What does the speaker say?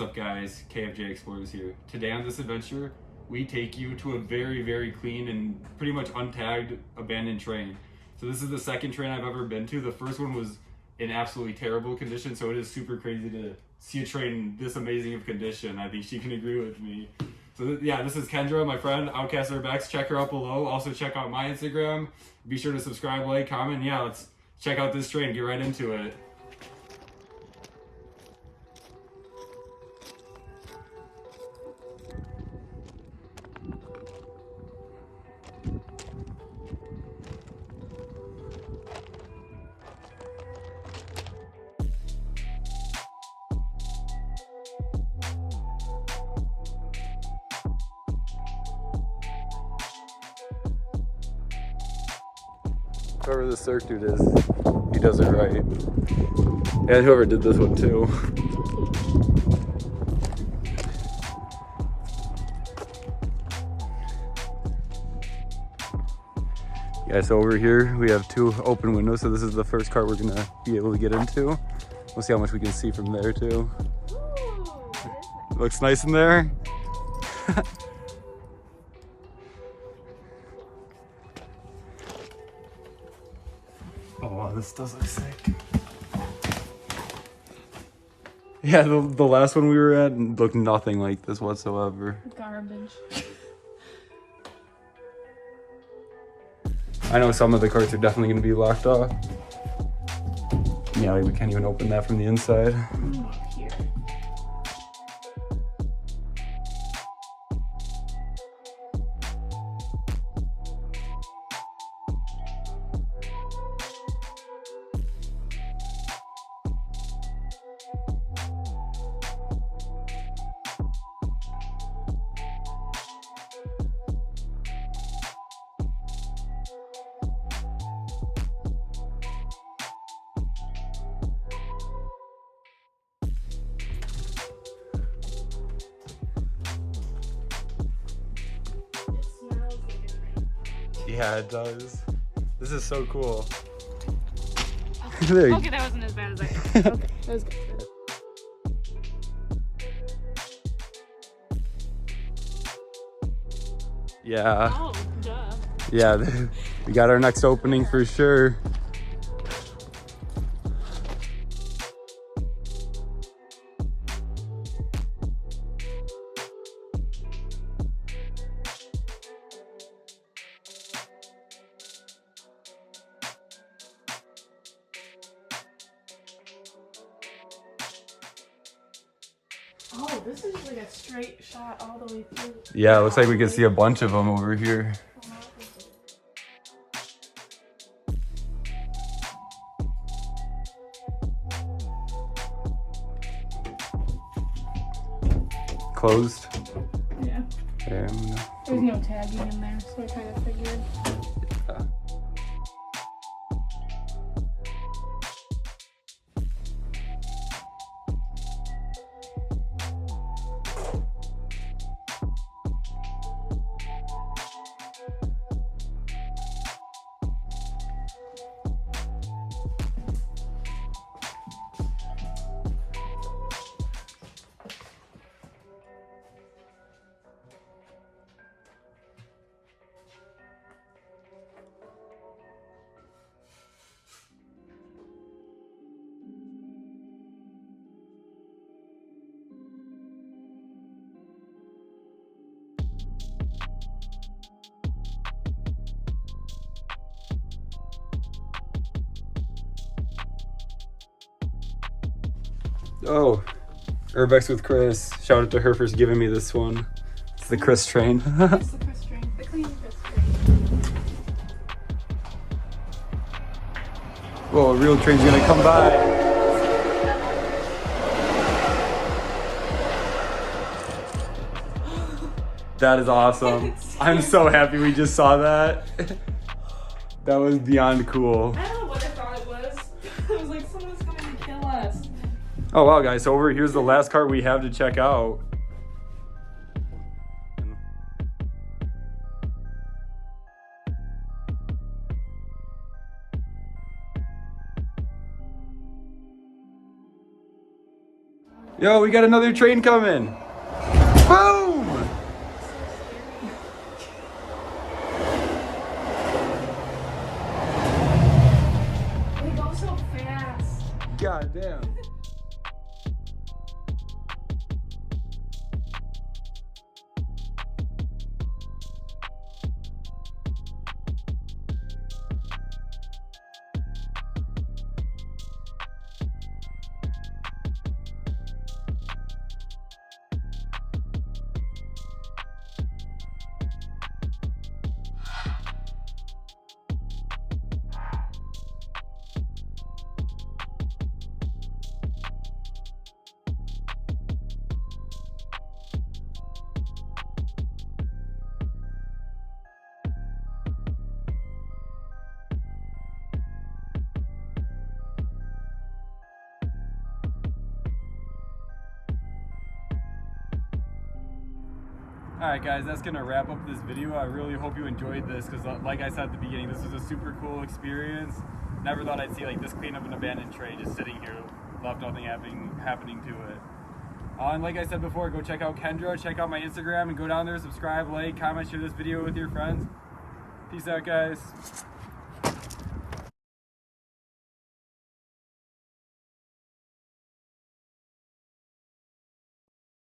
What's up guys, KFJ Explorers here. Today on this adventure, we take you to a very, very clean and pretty much untagged abandoned train. So this is the second train I've ever been to. The first one was in absolutely terrible condition, so it is super crazy to see a train this amazing of condition. I think she can agree with me. So yeah, this is Kendra, my friend, Outcast Urbex. Check her out below. Also check out my Instagram. Be sure to subscribe, like, comment. Yeah, let's check out this train, get right into it. Whoever the Cirque dude is, he does it right. And whoever did this one too. Yeah, so over here we have two open windows, so this is the first car we're gonna be able to get into. We'll see how much we can see from there too. Ooh, Looks nice in there. Oh wow, this does look sick. Yeah, the last one we were at looked nothing like this whatsoever. garbage. I know some of the carts are definitely going to be locked off. Yeah, we can't even open that from the inside. Here. Yeah, it does. This is so cool. Okay, that wasn't as bad as I thought. Okay, that was good. Yeah. Oh, duh. Yeah, we got our next opening for sure. Oh, this is like a straight shot all the way through. Yeah, it looks like we can see a bunch of them over here. Closed. Yeah. Okay, There's no tagging in there, so I kind of figured. yeah. Oh, Urbex with Chris. Shout out to her for giving me this one. It's the Chris train. It's the Chris train. The clean Chris train. Whoa, a real train's gonna come by. That is awesome. I'm so happy we just saw that. That was beyond cool. I don't know what I thought it was. I was like, someone's coming to kill us. Oh wow, guys, so over here's the last car we have to check out. Yo, we got another train coming. Boom! They go so fast. God damn. Alright guys, that's going to wrap up this video. I really hope you enjoyed this because like I said at the beginning, this was a super cool experience. Never thought I'd see like this clean of an abandoned train just sitting here, left nothing happening to it. And like I said before, go check out Kendra, check out my Instagram, and go down there, subscribe, like, comment, share this video with your friends. Peace out guys.